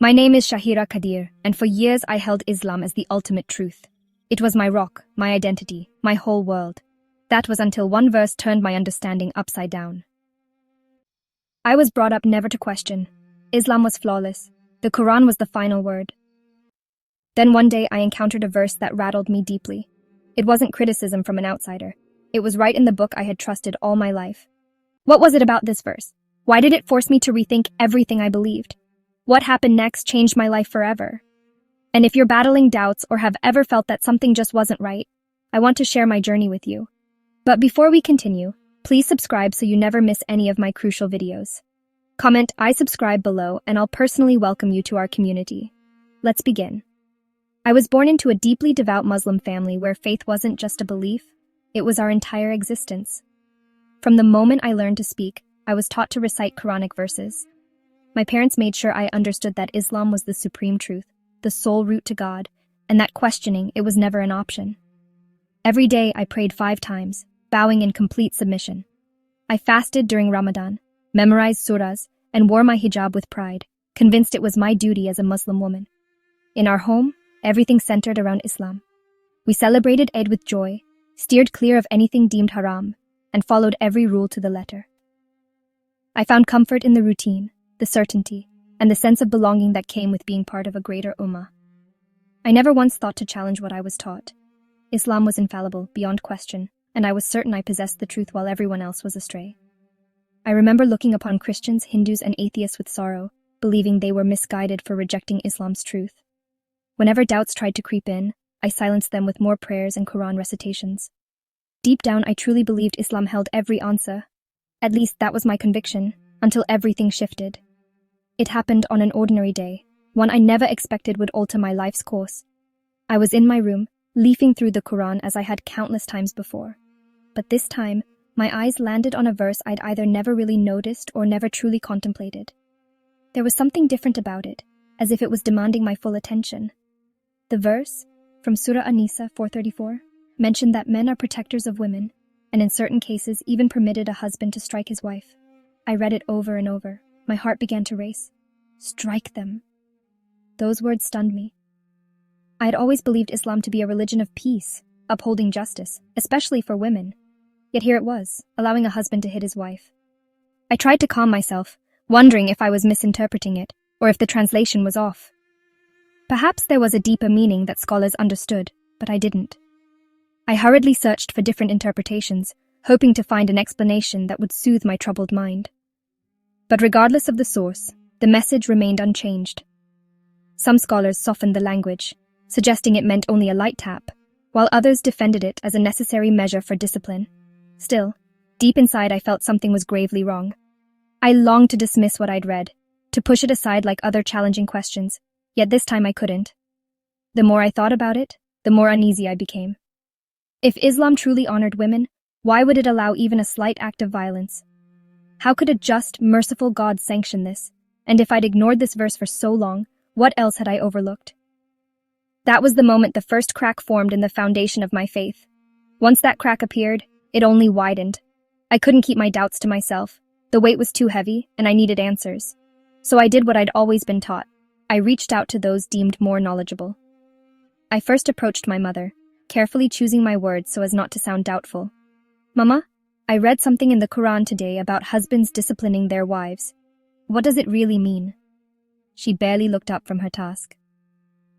My name is Shahira Kadir, and for years I held Islam as the ultimate truth. It was my rock, my identity, my whole world. That was until one verse turned my understanding upside down. I was brought up never to question. Islam was flawless. The Quran was the final word. Then one day I encountered a verse that rattled me deeply. It wasn't criticism from an outsider. It was right in the book I had trusted all my life. What was it about this verse? Why did it force me to rethink everything I believed? What happened next changed my life forever. And if you're battling doubts or have ever felt that something just wasn't right, I want to share my journey with you. But before we continue, please subscribe so you never miss any of my crucial videos. Comment "I subscribe" below and I'll personally welcome you to our community. Let's begin. I was born into a deeply devout Muslim family where faith wasn't just a belief, it was our entire existence. From the moment I learned to speak, I was taught to recite Quranic verses. My parents made sure I understood that Islam was the supreme truth, the sole route to God, and that questioning it was never an option. Every day I prayed 5 times, bowing in complete submission. I fasted during Ramadan, memorized surahs, and wore my hijab with pride, convinced it was my duty as a Muslim woman. In our home, everything centered around Islam. We celebrated Eid with joy, steered clear of anything deemed haram, and followed every rule to the letter. I found comfort in the routine, the certainty, and the sense of belonging that came with being part of a greater ummah. I never once thought to challenge what I was taught. Islam was infallible, beyond question, and I was certain I possessed the truth while everyone else was astray. I remember looking upon Christians, Hindus, and atheists with sorrow, believing they were misguided for rejecting Islam's truth. Whenever doubts tried to creep in, I silenced them with more prayers and Quran recitations. Deep down, I truly believed Islam held every answer. At least that was my conviction, until everything shifted. It happened on an ordinary day, one I never expected would alter my life's course. I was in my room, leafing through the Quran as I had countless times before. But this time, my eyes landed on a verse I'd either never really noticed or never truly contemplated. There was something different about it, as if it was demanding my full attention. The verse, from Surah An-Nisa 434, mentioned that men are protectors of women, and in certain cases even permitted a husband to strike his wife. I read it over and over. My heart began to race. Strike them. Those words stunned me. I had always believed Islam to be a religion of peace, upholding justice, especially for women. Yet here it was, allowing a husband to hit his wife. I tried to calm myself, wondering if I was misinterpreting it, or if the translation was off. Perhaps there was a deeper meaning that scholars understood, but I didn't. I hurriedly searched for different interpretations, hoping to find an explanation that would soothe my troubled mind. But regardless of the source, the message remained unchanged. Some scholars softened the language, suggesting it meant only a light tap, while others defended it as a necessary measure for discipline. Still, deep inside I felt something was gravely wrong. I longed to dismiss what I'd read, to push it aside like other challenging questions, yet this time I couldn't. The more I thought about it, the more uneasy I became. If Islam truly honored women, why would it allow even a slight act of violence? How could a just, merciful God sanction this? And if I'd ignored this verse for so long, what else had I overlooked? That was the moment the first crack formed in the foundation of my faith. Once that crack appeared, it only widened. I couldn't keep my doubts to myself. The weight was too heavy, and I needed answers. So I did what I'd always been taught. I reached out to those deemed more knowledgeable. I first approached my mother, carefully choosing my words so as not to sound doubtful. "Mama, I read something in the Quran today about husbands disciplining their wives. What does it really mean?" She barely looked up from her task.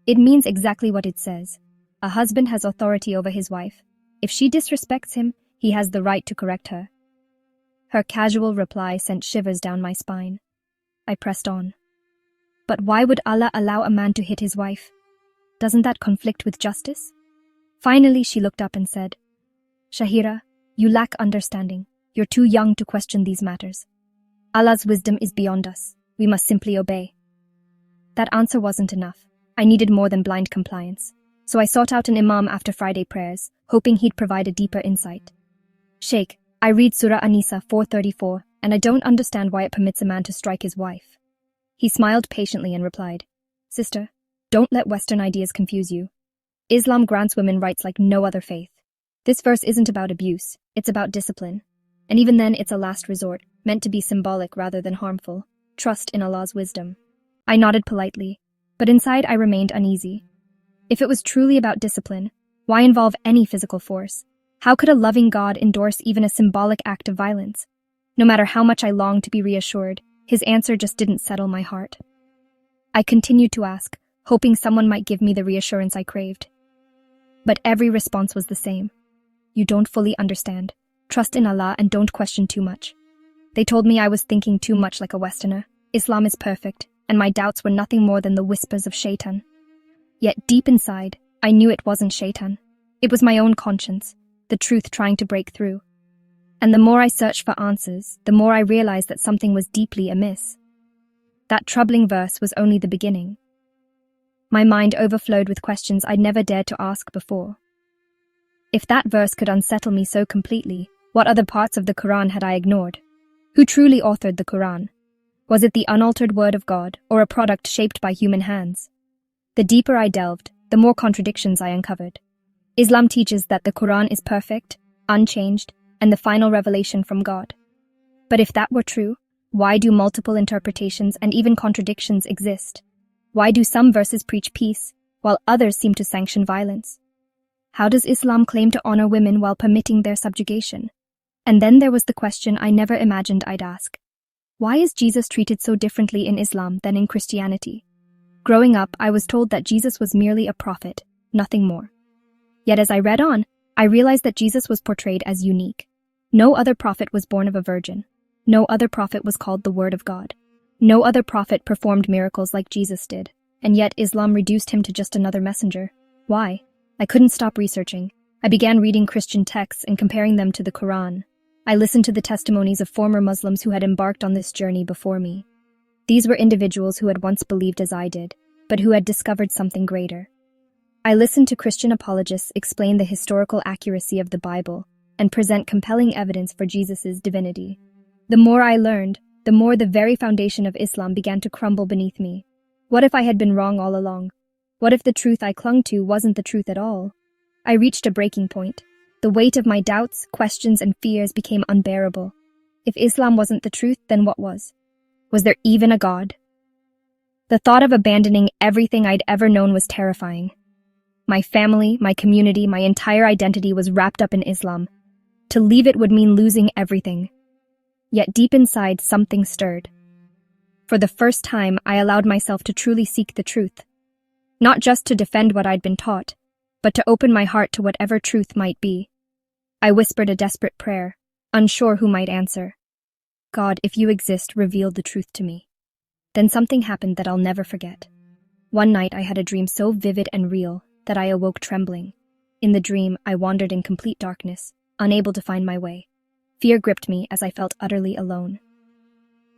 "It means exactly what it says. A husband has authority over his wife. If she disrespects him, he has the right to correct her." Her casual reply sent shivers down my spine. I pressed on. "But why would Allah allow a man to hit his wife? Doesn't that conflict with justice?" Finally, she looked up and said, "Shahira, you lack understanding. You're too young to question these matters. Allah's wisdom is beyond us. We must simply obey." That answer wasn't enough. I needed more than blind compliance. So I sought out an imam after Friday prayers, hoping he'd provide a deeper insight. "Sheikh, I read Surah An-Nisa 434, and I don't understand why it permits a man to strike his wife." He smiled patiently and replied, "Sister, don't let Western ideas confuse you. Islam grants women rights like no other faith. This verse isn't about abuse, it's about discipline. And even then, it's a last resort, meant to be symbolic rather than harmful. Trust in Allah's wisdom." I nodded politely, but inside I remained uneasy. If it was truly about discipline, why involve any physical force? How could a loving God endorse even a symbolic act of violence? No matter how much I longed to be reassured, his answer just didn't settle my heart. I continued to ask, hoping someone might give me the reassurance I craved. But every response was the same. You don't fully understand. Trust in Allah and don't question too much. They told me I was thinking too much like a Westerner. Islam is perfect, and my doubts were nothing more than the whispers of shaitan. Yet deep inside, I knew it wasn't shaitan. It was my own conscience, the truth trying to break through. And the more I searched for answers, the more I realized that something was deeply amiss. That troubling verse was only the beginning. My mind overflowed with questions I'd never dared to ask before. If that verse could unsettle me so completely, what other parts of the Quran had I ignored? Who truly authored the Quran? Was it the unaltered word of God, or a product shaped by human hands? The deeper I delved, the more contradictions I uncovered. Islam teaches that the Quran is perfect, unchanged, and the final revelation from God. But if that were true, why do multiple interpretations and even contradictions exist? Why do some verses preach peace, while others seem to sanction violence? How does Islam claim to honor women while permitting their subjugation? And then there was the question I never imagined I'd ask. Why is Jesus treated so differently in Islam than in Christianity? Growing up, I was told that Jesus was merely a prophet, nothing more. Yet as I read on, I realized that Jesus was portrayed as unique. No other prophet was born of a virgin. No other prophet was called the Word of God. No other prophet performed miracles like Jesus did, and yet Islam reduced him to just another messenger. Why? I couldn't stop researching. I began reading Christian texts and comparing them to the Quran. I listened to the testimonies of former Muslims who had embarked on this journey before me. These were individuals who had once believed as I did, but who had discovered something greater. I listened to Christian apologists explain the historical accuracy of the Bible and present compelling evidence for Jesus' divinity. The more I learned, the more the very foundation of Islam began to crumble beneath me. What if I had been wrong all along? What if the truth I clung to wasn't the truth at all? I reached a breaking point. The weight of my doubts, questions, and fears became unbearable. If Islam wasn't the truth, then what was? Was there even a God? The thought of abandoning everything I'd ever known was terrifying. My family, my community, my entire identity was wrapped up in Islam. To leave it would mean losing everything. Yet deep inside, something stirred. For the first time, I allowed myself to truly seek the truth. Not just to defend what I'd been taught, but to open my heart to whatever truth might be. I whispered a desperate prayer, unsure who might answer. God, if you exist, reveal the truth to me. Then something happened that I'll never forget. One night I had a dream so vivid and real that I awoke trembling. In the dream, I wandered in complete darkness, unable to find my way. Fear gripped me as I felt utterly alone.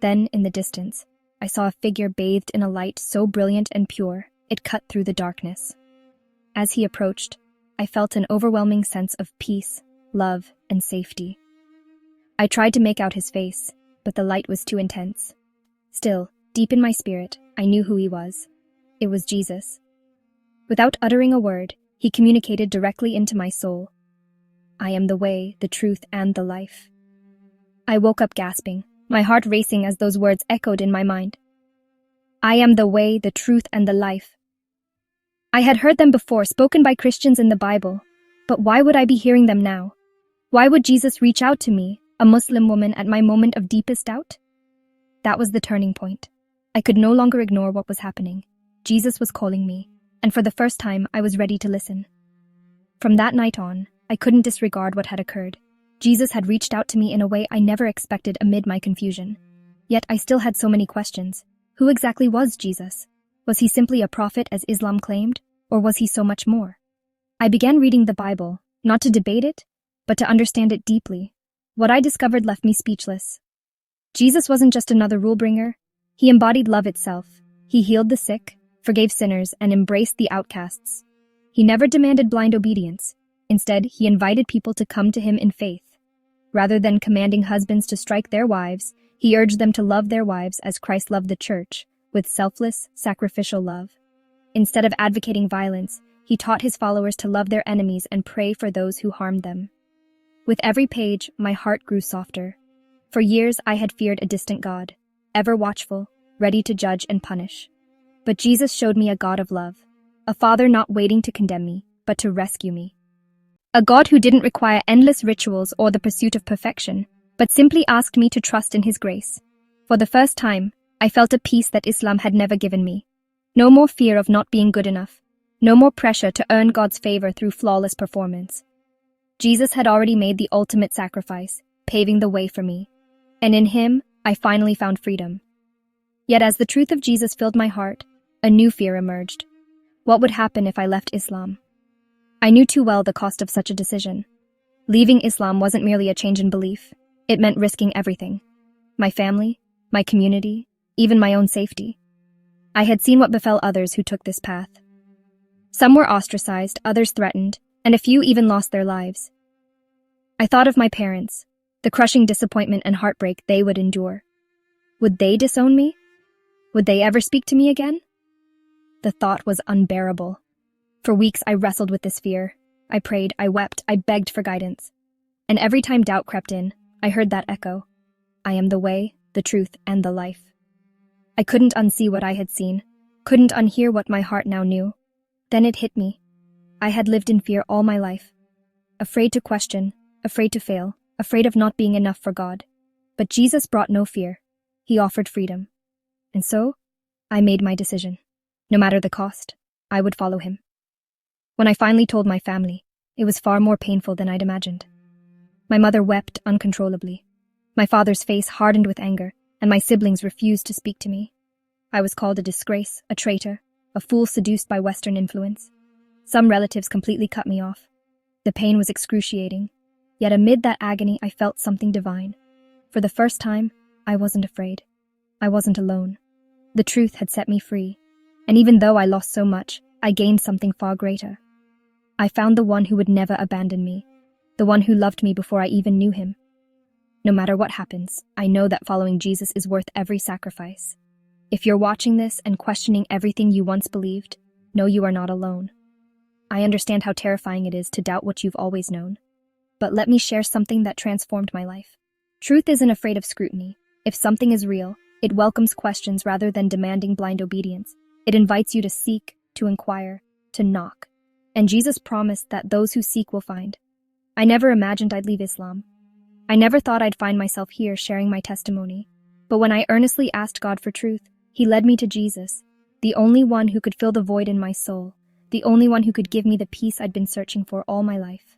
Then, in the distance, I saw a figure bathed in a light so brilliant and pure, it cut through the darkness. As he approached, I felt an overwhelming sense of peace, love, and safety. I tried to make out his face, but the light was too intense. Still, deep in my spirit, I knew who he was. It was Jesus. Without uttering a word, he communicated directly into my soul. I am the way, the truth, and the life. I woke up gasping, my heart racing as those words echoed in my mind. I am the way, the truth, and the life. I had heard them before, spoken by Christians in the Bible, but why would I be hearing them now? Why would Jesus reach out to me, a Muslim woman, at my moment of deepest doubt? That was the turning point. I could no longer ignore what was happening. Jesus was calling me, and for the first time, I was ready to listen. From that night on, I couldn't disregard what had occurred. Jesus had reached out to me in a way I never expected amid my confusion. Yet I still had so many questions. Who exactly was Jesus? Was he simply a prophet as Islam claimed, or was he so much more? I began reading the Bible, not to debate it, but to understand it deeply. What I discovered left me speechless. Jesus wasn't just another rule-bringer. He embodied love itself. He healed the sick, forgave sinners, and embraced the outcasts. He never demanded blind obedience. Instead, he invited people to come to him in faith. Rather than commanding husbands to strike their wives, he urged them to love their wives as Christ loved the church, with selfless, sacrificial love. Instead of advocating violence, he taught his followers to love their enemies and pray for those who harmed them. With every page, my heart grew softer. For years, I had feared a distant God, ever watchful, ready to judge and punish. But Jesus showed me a God of love, a Father not waiting to condemn me, but to rescue me. A God who didn't require endless rituals or the pursuit of perfection, but simply asked me to trust in His grace. For the first time, I felt a peace that Islam had never given me. No more fear of not being good enough. No more pressure to earn God's favor through flawless performance. Jesus had already made the ultimate sacrifice, paving the way for me. And in Him, I finally found freedom. Yet as the truth of Jesus filled my heart, a new fear emerged. What would happen if I left Islam? I knew too well the cost of such a decision. Leaving Islam wasn't merely a change in belief. It meant risking everything. My family, my community, even my own safety. I had seen what befell others who took this path. Some were ostracized, others threatened, and a few even lost their lives. I thought of my parents, the crushing disappointment and heartbreak they would endure. Would they disown me? Would they ever speak to me again? The thought was unbearable. For weeks I wrestled with this fear. I prayed, I wept, I begged for guidance. And every time doubt crept in, I heard that echo. I am the way, the truth, and the life. I couldn't unsee what I had seen, couldn't unhear what my heart now knew. Then it hit me. I had lived in fear all my life. Afraid to question, afraid to fail, afraid of not being enough for God. But Jesus brought no fear. He offered freedom. And so, I made my decision. No matter the cost, I would follow Him. When I finally told my family, it was far more painful than I'd imagined. My mother wept uncontrollably. My father's face hardened with anger, and my siblings refused to speak to me. I was called a disgrace, a traitor, a fool seduced by Western influence. Some relatives completely cut me off. The pain was excruciating, yet amid that agony I felt something divine. For the first time, I wasn't afraid. I wasn't alone. The truth had set me free, and even though I lost so much, I gained something far greater. I found the one who would never abandon me, the one who loved me before I even knew Him. No matter what happens, I know that following Jesus is worth every sacrifice. If you're watching this and questioning everything you once believed, know you are not alone. I understand how terrifying it is to doubt what you've always known. But let me share something that transformed my life. Truth isn't afraid of scrutiny. If something is real, it welcomes questions rather than demanding blind obedience. It invites you to seek, to inquire, to knock. And Jesus promised that those who seek will find. I never imagined I'd leave Islam. I never thought I'd find myself here sharing my testimony. But when I earnestly asked God for truth, He led me to Jesus, the only one who could fill the void in my soul, the only one who could give me the peace I'd been searching for all my life.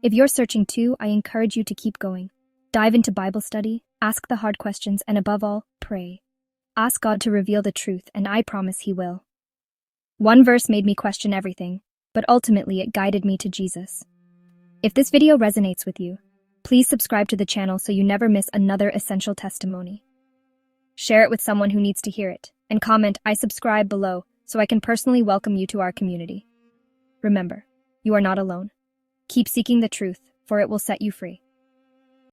If you're searching too, I encourage you to keep going. Dive into Bible study, ask the hard questions, and above all, pray. Ask God to reveal the truth, and I promise He will. One verse made me question everything, but ultimately it guided me to Jesus. If this video resonates with you, please subscribe to the channel so you never miss another essential testimony. Share it with someone who needs to hear it, and comment "I subscribe" below so I can personally welcome you to our community. Remember, you are not alone. Keep seeking the truth, for it will set you free.